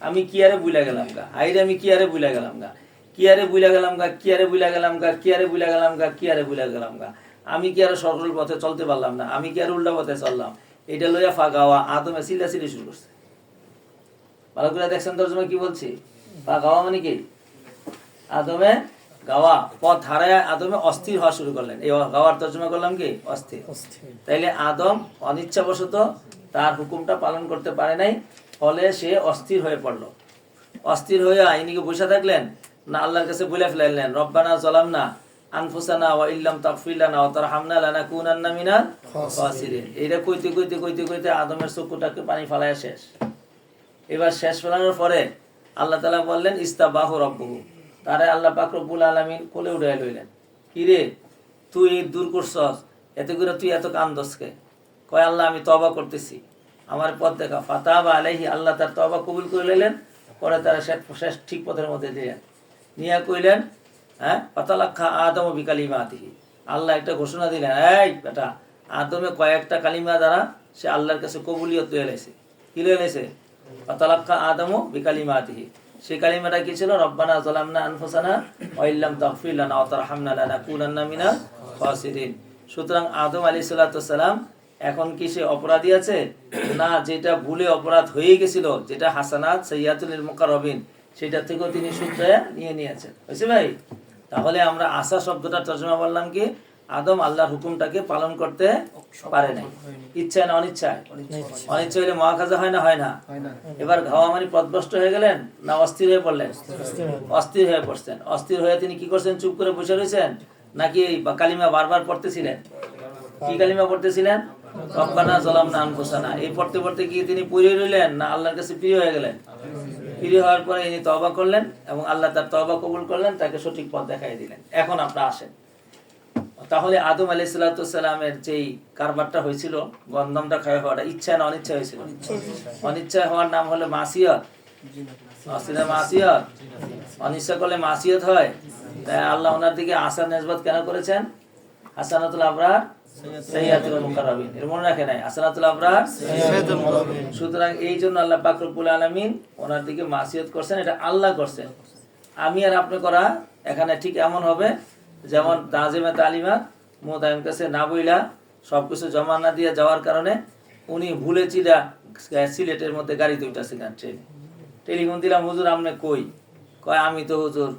আমি কি আরে ভুলে গেলাম গা, হায়রে আমি কি আরে ভুলে গেলাম গা, কি আরে ভুলে গেলাম গা, কি আরে ভুলে গেলাম গা, কি আরে ভুলে গেলাম গা, কি আরে ভুলে গেলাম গা, আমি কি আরে সরল পথে চলতে পারলাম না, আমি কি আর উল্টা পথে চললাম। এটা লইয়া ফাগাওয়া আদমে চিল্লাচিল্লি শুরু করছে। ভালো করে দেখছেন তর্জমা কি বলছি? ফাগাওয়া মানে কি? আদমে গাওয়া, পথ হারায় আদমে অস্থির হওয়া শুরু করলেন। এই গাওয়ার তর্জমা করলাম কি? অস্থির। তাইলে আদম অনিচ্ছাবশত তার হুকুমটা পালন করতে পারে নাই, ফলে সে অস্থির হয়ে পড়লো। অস্থির হয়ে আইনিকে বসে থাকলেন না, আল্লাহর কাছে বলে ফেলাইলেন রব্বানা যালামনা আনফুসানা ওয়া ইল্লাম তাগফির লানা ওয়া তারহামনা লানাকুনান্না মিনাল খাসিরিন। এইটা কইতে কইতে কইতে কইতে আদমের চক্ষুটাকে পানি ফালায়া শেষ। এবার শেষ ফেলানোর পরে আল্লাহ তাআলা বললেন ইস্তাবাহু রাব্বুহু, তারে আল্লাহ পাক রব্বুল আলামিন কোলে উঠায় লইলেন। কি রে তুই দূর করছস, এত করে তুই এত কান্দসকে? কয় আল্লাহ আমি তওবা করতেছি, আমার পথ দেখা। ফাতাবা আলাইহি, আল্লাহ তার তওবা কবুল করে লইলেন। পরে তারা শেষ ঠিক পথের মধ্যে দিলেন, নিয়ে কইলেন ফাতালাক্কা আদম বিকালিমাতিহি, আল্লাহ একটা ঘোষণা দিলেন, এই বেটা আদমে কয়েকটা কালিমা দ্বারা সে আল্লাহর কাছে কবুলিয়ত লয়ে লাইছে। কি লয়ে লাইছে? ফাতালাক্কা আদম বিকালিমাতিহি। সেই কালিমাটা কি ছিল? রব্বানা যালামনা আনফুসানা ওয়া ইল্লাম তাগফির লানা ওয়া তারহামনা লানাকুনান্না মিনাল খাসিরিন। সুতরাং আদম আলাইহিস সালাম এখন কি সে অপরাধী আছে? না, যেটা ভুলে অপরাধ হয়ে গেছিল, যেটা হাসানাত সাইয়্যাতুল মুকাররবিন, সেটা থেকেও তিনি সূত্রে নিয়ে নিয়েছেন। হয়েছে ভাই? তাহলে আমরা আশা শব্দটা তর্জমা বললাম কি? আদম আল্লাহর হুকুমটাকে পালন করতে পারে নাই। ইচ্ছায় না অনিচ্ছায়? অনিচ্ছা হইলে মুআখাযা হয় না? হয় না? এবার ঘাওয়া মানে পথভ্রষ্ট হয়ে গেলেন না অস্থির হয়ে পড়লেন? অস্থির হয়ে পড়ছেন। অস্থির হয়ে তিনি কি করছেন? চুপ করে বসে রয়েছেন নাকি কালিমা বারবার পড়তেছিলেন? কি কালিমা পড়তেছিলেন? রব্বানা যালামনা আনফুসানা। এই পড়তে পড়তে কি তিনি পড়ে রইলেন না আল্লাহর কাছে প্রিয় হয়ে গেলেন? প্রিয় হওয়ার পরে ইনি তওবা করলেন এবং আল্লাহ তার তওবা কবুল করলেন, তাকে সঠিক পথ দেখাই দিলেন। এখন আপনারা আসেন, তাহলে আদম আলাইহিস সালামের যেই কারবারটা হয়েছিল, গন্ধমটা খাওয়া হওয়াটা ইচ্ছা না অনিচ্ছা হয়েছিল? অনিচ্ছা হওয়ার নাম হলো মাসিয়ত। মাসিয়ত, অনিচ্ছা করলে মাসিয়ত হয়। তাই আল্লাহ ওনার দিকে আসার নিসবত কেন করেছেন? হাসানাতুল আবরার সাইয়্যাতুল মুকাররবিন। এর মনে রাখে নাই? হাসানাতুল আবরার সাইয়্যাতুল মুকাররবিন। সুতরাং এই জন্য আল্লাহ পাক রব্বুল আলামিন ওনার দিকে মাসিয়ত করছেন। এটা আল্লাহ করছেন। আমি আর আপনি করা এখানে ঠিক এমন হবে যেমন তাজিমে তালিমাত মুতাইম কাছে না বইলা সবকিছু জমা না দিয়ে যাওয়ার কারণে উনি ভুলে চিরা সিলেটের মধ্যে গাড়িতে উঠেছিলেন, ট্রেনে। টেলিফোন দিলাম, হুজুর আপনি কই? কয় আমি তো হুজুর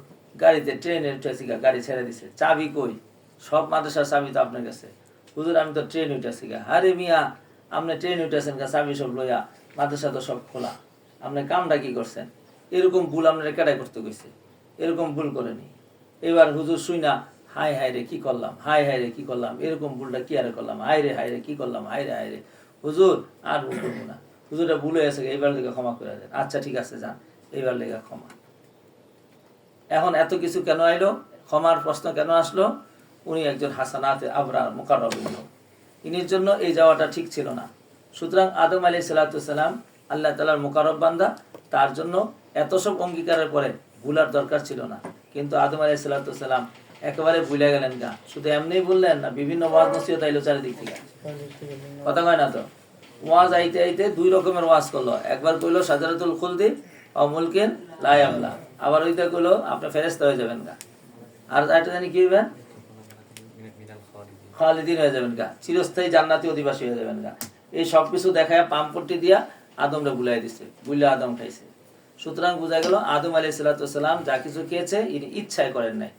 গাড়িতে ট্রেনে উঠেছি, গাড়ি ছেড়ে দিছে। চাবি কই? সব মাদ্রাসার চাবি তো আপনার কাছে। হুজুর আমি তো ট্রেন উঠেছি গা। আরে মিয়া আপনি ট্রেন উঠেছেন গা, চাবি সব লইয়া, মাদ্রাসা তো সব খোলা, আপনি কামটা কি করছেন? এরকম ভুল আপনার কেডাই করতে কইছে? এরকম ভুল করেনি। এবার হুজুর শুই না, হাই হাই রে কি করলাম, হাই হাই রে কি করলাম, এরকম ভুলটা কি আরে করলাম, হাই রে কি করলাম, হাই রে হুজুর আর ভুল করবো না, হুজুরটা ভুল হয়ে গেছে, এইবার লেগে ক্ষমা করে দেন। আচ্ছা ঠিক আছে যান, এইবার লেগে ক্ষমা। এখন এত কিছু কেন আইলো? ক্ষমার প্রশ্ন কেন আসলো? উনি একজন হাসানাতে আবরার মুকাররবিন, ইনির জন্য এই যাওয়াটা ঠিক ছিল না। সুতরাং আদম আলাইহিস সালাম আল্লাহ তাআলার মুকাররব বান্দা, তার জন্য এত সব অঙ্গীকারের পরে ভুলার দরকার ছিল না। কিন্তু আদম আলাইহিস সালাম একেবারে ভুলে গেলেন গা। শুধু এমনিই বললেন না, বিভিন্ন ওয়াজ নসিহত আইলো চারিদিক থেকে। কথা কয় না তো? ওয়াজ আইতে আইতে দুই রকমের ওয়াজ করলো। একবার কইলো সাজারাতুল খুলদি ও মুলকিন লা ইয়াবলা, আবার ওইটা কইলো আপনি ফেরেশতা হয়ে যাবেন গা, আর এটা জানি কি হইবেন, খালিদিন হয়ে যাবেন গা, চিরস্থায়ী জান্নাতি অধিবাসী হয়ে যাবেন গা। এই সবকিছু দেখায় পামপট্টি দিয়া আদমরে বুলাই দিছে, বুইলে আদম খাইছে। সুতরাং বোঝা গেল আদম আলাইহিস সালাম যা কিছু খেয়েছে ইনি ইচ্ছায় করেন নাই।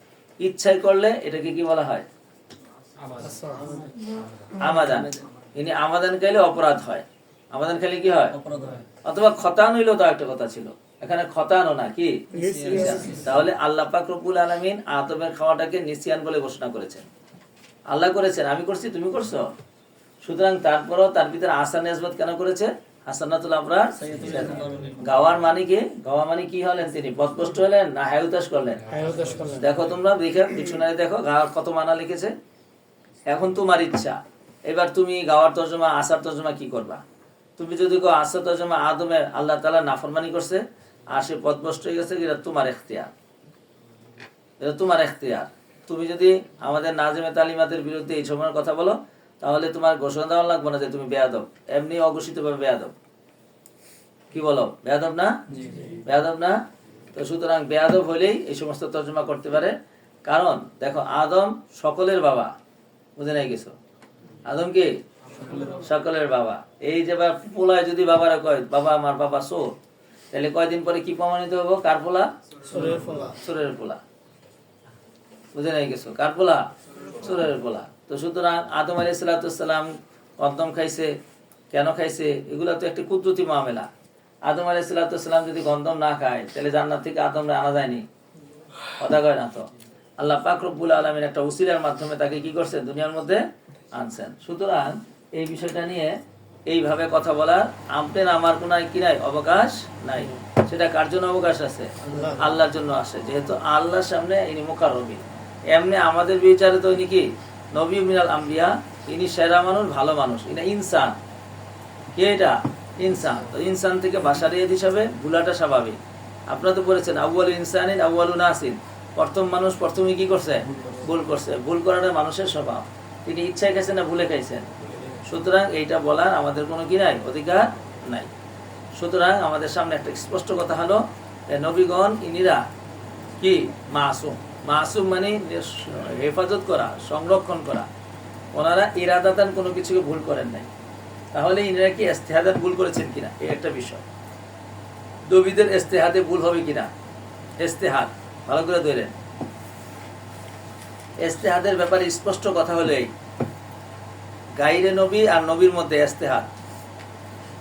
ইচ্ছায় করলে এটাকে কি বলা হয়? আমাদান। ইনি আমাদান খাইলে অপরাধ হয়। আমাদান খাইলে কি হয়? অথবা খতান হইলেও তো একটা কথা ছিল, এখানে খতানও না কি। তাহলে আল্লাহ পাক রব্বুল আলামিন আদমের খাওয়াটাকে নিসিয়ান বলে ঘোষণা করেছেন। আল্লাহ করেছেন, আমি করছি, তুমি করছো। সুতরাং তারপরও তার ভিতরে আসান নিসবত কেন করেছে? হাসানাতুল আবরার। গাওয়ার মানে কি? গাওয়া মানে কি হলেন তিনি? পথভ্রষ্ট হলেন না হায়ুতাস করলেন? দেখো তোমরা দেখে ডিকশনারি দেখো গাওয়ার কত মানা লিখেছে। এখন তোমার ইচ্ছা, এবার তুমি গাওয়ার তর্জমা আসার তর্জমা কি করবা? তুমি যদি কো আসার তর্জমা আদমের আল্লাহ তাআলা নাফরমানি করছে আর সে পথভ্রষ্ট হয়ে গেছে, এটা তোমার এখতিয়ার, এটা তোমার এখতিয়ার। তুমি যদি আমাদের নাজিমে তালিমাতের বিরুদ্ধে এই সময়ের কথা বলো, তাহলে তোমার ঘোষণা দেওয়া লাগবে না যে তুমি বেয়াদব, এমনি অঘোষিতভাবে বেয়াদব। কি বলো? বেয়াদব না? বেয়াদব না? তো সুতরাং বেয়াদব হইলেই এই সমস্ত তর্জমা করতে পারে। কারণ দেখো আদম সকলের বাবা, বুঝে নাই কিছু? আদম কি সকলের বাবা। এই যে পোলায় যদি বাবারা কয় বাবা আমার বাবা চোর, তাহলে কয়দিন পরে কি প্রমাণিত হবো? কার পোলা? চোরের পোলা। বুঝে নাই কিছু? কার পোলা? চোরের পোলা। তো সুতরাং আদম আলাইহিস সালাম গন্ধম খাইছে, কেন খাইছে? এগুলা তো একটি কুদরতি মামলা। আদম আলাইহিস সালাম যদি গন্ধম না খায়, তাহলে জান্নাত থেকে আদমরে আনা যায়নি, কথা কয় না তো। আল্লাহ পাক রব্বুল আলামিন একটা উসিলার মাধ্যমে তাকে কি করছেন? দুনিয়ার মধ্যে আনছেন। সুতরাং এই বিষয়টা নিয়ে এইভাবে কথা বলার আপনার আমার কোনো কি নাই, অবকাশ নাই। সেটা কার জন্য অবকাশ আছে? আল্লাহর জন্য আসে, যেহেতু আল্লাহর সামনে ইনি মুকাররবিন। এমনি আমাদের বিচারে তো ইনি কি নবী মিনাল আম্বিয়া, ইনি সেরা মানুষ, ভালো মানুষ, ইনি ইনসান। কে এটা? ইনসান। তো ইনসান থেকে বাশারিয়াত হিসাবে ভুলাটা স্বাভাবিক। আপনারা তো বলেছেন আউয়ালু ইনসানিন আউয়ালু নাসিন, প্রথম মানুষ প্রথমে কি করছে? ভুল করছে। ভুল করাটা মানুষের স্বভাব। তিনি ইচ্ছায় খাইছেন না ভুলে খাইছেন? সুতরাং এইটা বলার আমাদের কোনো কি নাই, অধিকার নাই। সুতরাং আমাদের সামনে একটা স্পষ্ট কথা হলো, নবীগণ ইনিরা কি মাসুম। মাসুম মানে হেফাজত করা, সংরক্ষণ করা। ওনারা ইরাদাতান কোনো কিছুকে ভুল করেন নাই। তাহলে ইনারা কি ইস্তেহাদাত ভুল করেছেন কিনা, এই একটা বিষয়। নবীদের ইস্তেহাদে ভুল হবে কিনা? ইস্তেহাদ ভালো করে ধরেন। ইস্তেহাদের ব্যাপারে স্পষ্ট কথা হলো এই, গাইরে নবী আর নবীর মধ্যে ইস্তেহাদ।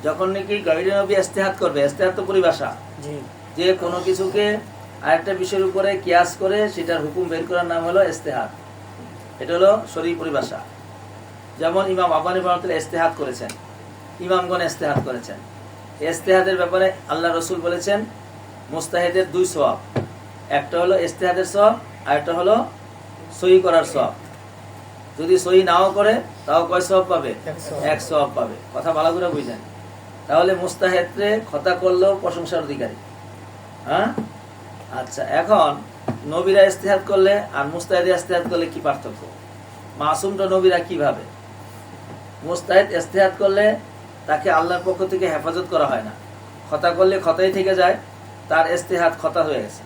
যখন নাকি গাইরে নবী ইস্তেহাদ করবে, ইস্তেহাদ তো পরিভাষা, যে কোনো কিছুকে আরেকটা বিষয়ের উপরে কিয়াস করে সেটার হুকুম বের করার নাম হলো ইস্তেহাদ। এটা হলো শরীর পরিভাষা। যেমন ইমাম আবু হানিফা রাহমাতুল্লাহ ইস্তেহাদ করেছেন, ইমামগণ ইস্তেহাদ করেছেন। ইস্তেহাদের ব্যাপারে আল্লাহ রসুল বলেছেন মুস্তাহিদের দুই সওয়াব, একটা হলো ইস্তেহাদের সওয়াব আর একটা হলো সহি করার সওয়াব। যদি সহি নাও করে তাও কয় সওয়াব পাবে? এক সওয়াব পাবে। কথা ভালো করে বুঝেন। তাহলে মুস্তাহিদে খতা করলেও প্রশংসার অধিকারী। হ্যাঁ, আচ্ছা, এখন নবীরা ইস্তেহাদ করলে আর মুস্তাহিদে ইস্তেহাদ করলে কি পার্থক্য? মাসুমটা নবীরা কিভাবে? মুস্তাহিদ ইস্তেহাদ করলে তাকে আল্লাহর পক্ষ থেকে হেফাজত করা হয় না, খতা করলে খতাই থেকে যায়, তার ইস্তেহাদ খতা হয়ে গেছে।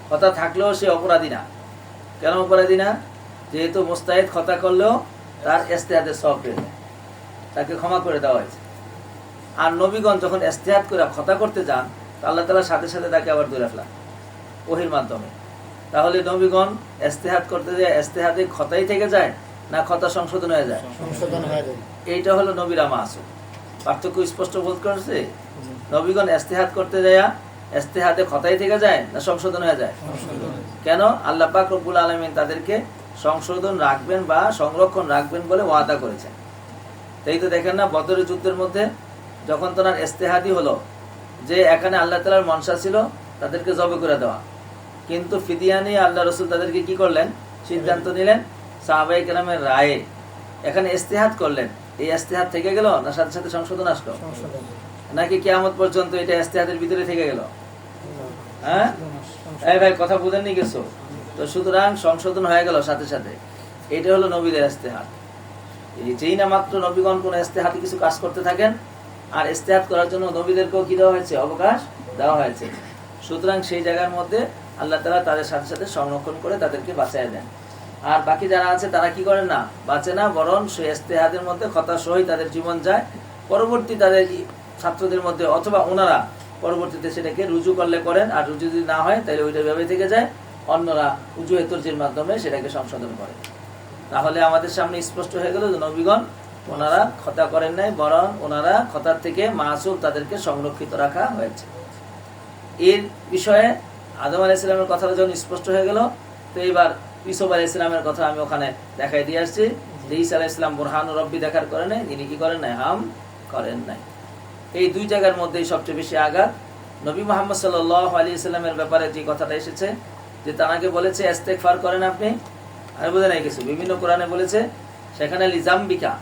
খতা থাকলেও সে অপরাধী না। কেন অপরাধী না? যেহেতু মুস্তাহিদ খতা করলেও তার ইস্তেহাদের সওয়াব পেয়ে যায়, তাকে ক্ষমা করে দেওয়া হয়েছে। আর নবীগণ যখন ইস্তেহাদ করে খতা করতে যান, আল্লাহ তাআলা সাথে সাথে তাকে আবার ধরে ফেলা ওহীর মাধ্যমে। তাহলে নবীগণ ইস্তেহাদ করতে যায়, ইস্তেহাদে খতাই থেকে যায় না খতা সংশোধন হয়ে যায়? এইটা হলো নবীরা মাসুম। পার্থক্য স্পষ্ট বোধ করছে? নবীগণ ইস্তেহাদ করতে যায়, ইস্তেহাদে খতাই থেকে যায় না সংশোধন হয়ে যায়? কেন? আল্লাহ পাক রব্বুল আলামিন তাদেরকে সংশোধন রাখবেন বা সংরক্ষণ রাখবেন বলে ওয়াদা করেছেন। তাই তো দেখেন না, বদরের যুদ্ধের মধ্যে যখন তার ইস্তেহাদি হলো যে এখানে আল্লাহ তাআলার মনসা ছিল তাদেরকে জবে করে দেওয়া, কিন্তু ফিদিয়া নিয়ে আল্লাহ রসুল তাদেরকে কি করলেন? সিদ্ধান্ত নিলেন সাহাবায়ে কেরামের রায়ে। এখানে ইস্তেহাদ করলেন, এই ইস্তেহাদ থেকে গেল না সাথে সাথে সংশোধন আসলো? নাকি কিয়ামত পর্যন্ত এটা ইস্তেহাদের ভিতরে থেকে গেল? হ্যাঁ, এই ভাই কথা বুঝেননি কিছু? তো সুতরাং সংশোধন হয়ে গেল সাথে সাথে। এটা হলো নবীদের ইস্তেহাদ। যেই না মাত্র নবীগণ কোন ইস্তেহাদি কিছু কাজ করতে থাকেন, আর ইস্তেহাদ করার জন্য নবীদেরকেও কি দেওয়া হয়েছে, অবকাশ দেওয়া হয়েছে। সুতরাং সেই জায়গার মধ্যে আল্লাহ তাআলা তাদের সাথে সাথে সংরক্ষণ করে তাদেরকে বাঁচায় দেন। আর বাকি যারা আছে তারা কি করেন না, বাঁচে না, বরং সেই ইস্তেহাদের মধ্যে খতা সহই তাদের জীবন যায়। পরবর্তী তাদের ছাত্রদের মধ্যে অথবা ওনারা পরবর্তীতে সেটাকে রুজু করলে করেন, আর রুজু যদি না হয় তাহলে ওইটা ভেবে থেকে যায়, অন্যরা উজুয়ে তরজির মাধ্যমে সেটাকে সংশোধন করে। তাহলে আমাদের সামনে স্পষ্ট হয়ে গেল যে নবীগণ ওনারা খতা করেন নাই, বরং ওনারা খতার থেকে মাসুম, তাদেরকে সংরক্ষিত রাখা হয়েছে। এর বিষয়ে আদম আলাইহিস সালামের কথাটা যখন স্পষ্ট হয়ে গেল, তো এবার ইউসুফ আলাইহিস সালামের কথা আমি ওখানে দেখাই দিয়ে আসছি যে ঈসা আলাইহিস সালাম বুরহানুর রব্বি দেখার করে নাই, তিনি কি করেন নাই, হাম করেন নাই। এই দুই জায়গার মধ্যেই সবচেয়ে বেশি আঘাত নবী মুহাম্মদ সাল্লাল্লাহু আলাইহি সাল্লামের ব্যাপারে যে কথাটা এসেছে যে তাকে বলেছে ইস্তেগফার করেন আপনি, আর বোঝা নাই কিছু, বিভিন্ন কোরআনে বলেছে সেখানে লিজামবিকা,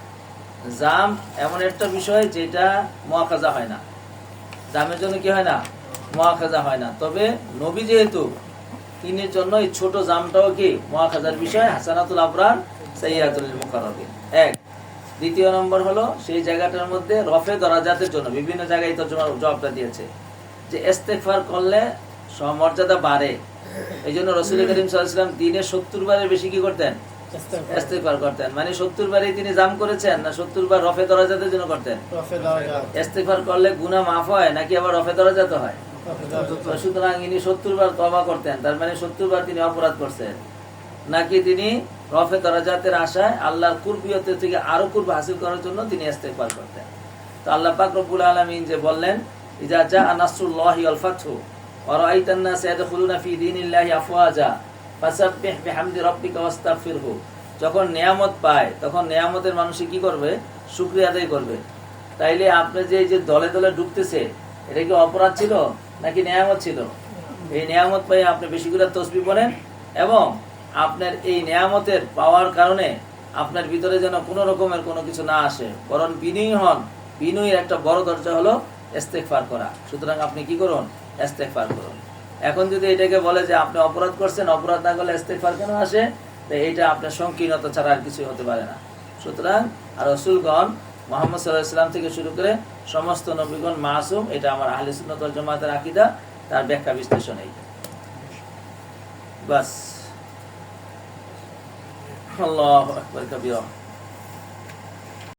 জাম এমন একটা বিষয় যেটা মুআখাযা হয় না, জামের জন্য কি হয় না, মুআখাযা হয় না। তবে নবী যেহেতু তিনি জন্য এই ছোট জামটাও কি মুআখাযার বিষয়, হাসানাতুল আবরার সাইয়্যাতুল মুকাররাবিন। এক, দ্বিতীয় নম্বর হলো সেই জায়গাটার মধ্যে রফে দরাজাতের জন্য বিভিন্ন জায়গায় তর্জমা জবাবটা দিয়েছে যে ইস্তেগফার করলে সমর্যাদা বাড়ে। এই জন্য রাসূল করিম সাল্লাল্লাহু আলাইহি ওয়াসাল্লাম দিনে 70 বারের বেশি কি করতেন, ইস্তেগফার করতেন। মানে 70 বারই তিনি জাম করেছেন না 70 বার রফে দরাজাতের জন্য করতেন? ইস্তেগফার করলে গুনাহ মাফ হয় নাকি আবার রফে দরাজাত হয়? সুতরাং ইনি 70 বার তওবা করতেন, তার মানে 70 বার তিনি অপরাধ করছেন, নাকি তিনি রফে দরাজাতের আশায় আল্লাহর কুরবিয়তের থেকে আরো কুরব হাসিল করার জন্য তিনি ইস্তেগফার করতেন। তো আল্লাহ পাক রব্বুল আলামিন যে বললেন ইজা জাআ নাসরুল্লাহি ওয়াল ফাতহু ওয়া রাআইতান নাস ইয়াদখুলুনা ফি দীনিল্লাহি আফওয়াজা ফাসাব্বিহ বিহামদি রাব্বিকা ওয়াস্তাগফিরহু, যখন নিয়ামত পায় তখন নিয়ামতের মানুষই কি করবে, শুকরিয়া আদায় করবে। তাইলে আপনি যে যে দলে দলে ঢুকতেছে এটা কি অপরাধ ছিল নাকি নিয়ামত ছিল? এই নিয়ামত পাই আপনি বেশি করে তাসবিহ পড়েন, এবং আপনার এই নিয়ামতের পাওয়ার কারণে আপনার ভিতরে যেন কোনো রকমের কোনো কিছু না আসে, বরং বিনয়ী হন। বিনয়ের একটা বড় দরজা হলো ইস্তেগফার করা। সুতরাং আপনি কি করুন, ইস্তেগফার করুন। এখন যদি এটাকে বলে যে আপনি অপরাধ করছেন, অপরাধ না করলে ইস্তেগফার কেন আসে, তো এইটা আপনার সংকীর্ণতা ছাড়া আর কিছুই হতে পারে না। সুতরাং আর রাসূলগণ মুহাম্মদ সাল্লাল্লাহু আলাইহি ওয়াসাল্লাম থেকে শুরু করে সমস্ত নবীগণ মাসুম, এটা আমার আহলে সুন্নাত ওয়াল জামাতের আকীদা, তার ব্যাখ্যা বিশ্লেষণ এই। বাস। আল্লাহু আকবার কবীরা।